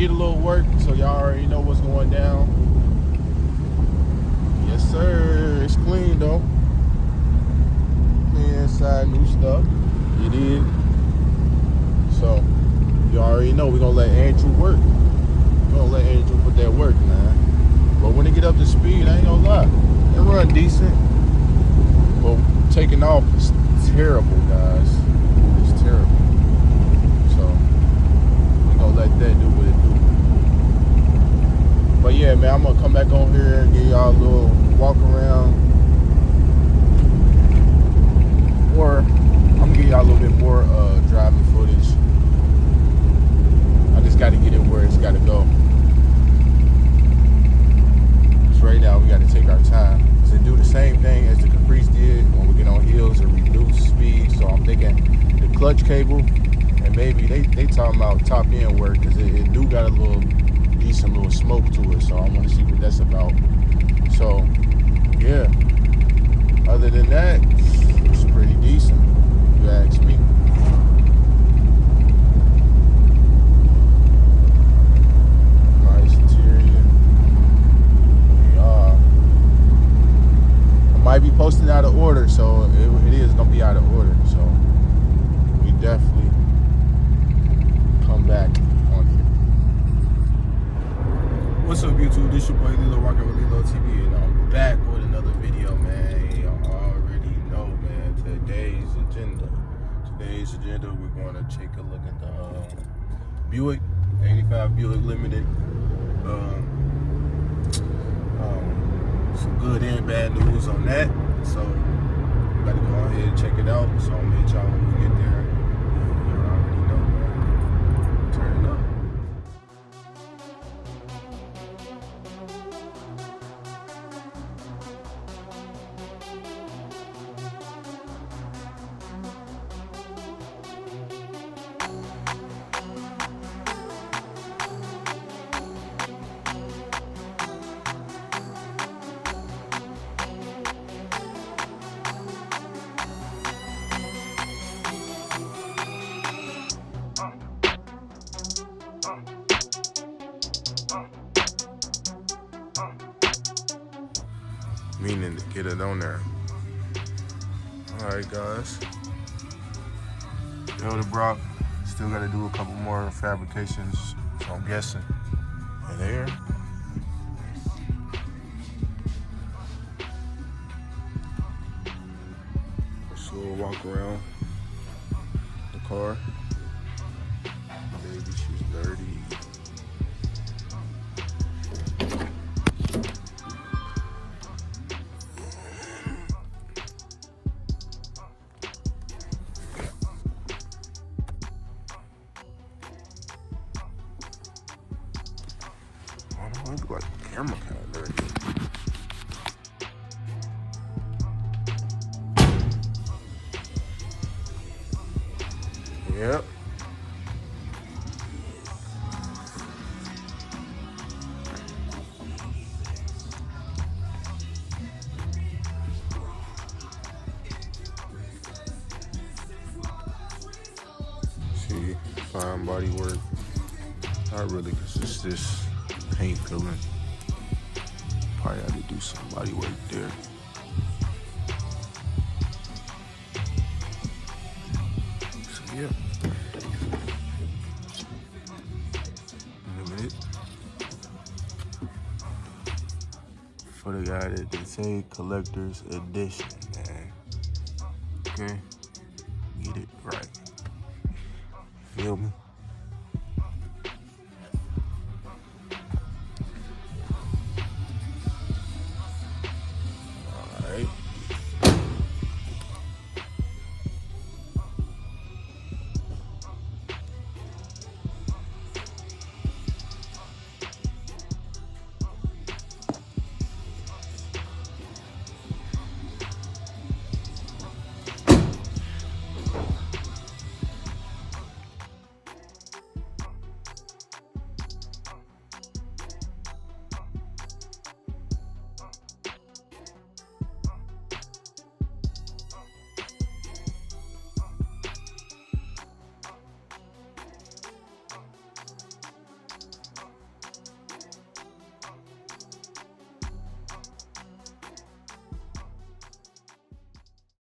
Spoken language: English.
need a little work, so y'all already know what's going down. Yes, sir. It's clean though. Clean inside, new stuff. It is. So you already know we're gonna let Andrew work. We're gonna let Andrew put that work, man. But when they get up to speed, I ain't gonna lie, they run decent. But taking off is terrible, guys. It's terrible. So we're gonna let that do what it do. But yeah, man, I'm gonna come back on here and give y'all a little walk around. Or I'm gonna give y'all a little bit more driving footage. I just gotta get it where it's gotta go. So right now we gotta take our time. To do the same thing as the Caprice did when we get on hills and reduce speed. So I'm thinking the clutch cable, and maybe they talking about top end work, because it do got a little decent little smoke to it. So I want to see what that's about. So yeah, other than that, it's pretty decent, if you ask me. Nice interior. Might be posted out of order, so it is gonna be out of order. So we definitely come back on here. What's up, YouTube? This your boy Lilo, rocking with Lilo TV, and I'm back with another video, man. Y'all already know, man. Today's agenda, we're going to take a look at the Buick 85 Buick Limited. Some good and bad news on that, so we got to go ahead and check it out. So I'm gonna hit y'all when we get there. You already know, man. Turn it up. Meaning to get it on there. Alright, guys. Elder Brock still got to do a couple more fabrications, so I'm guessing in there. So we'll walk around the car. Baby, she's dirty. Look like the camera kind of dirty. Yep. See, fine body work. Not really, because it's this paint peeling. Probably had to do some body work there. So yeah. For the guy that they say collector's edition, man. Okay? Get it right. Feel me?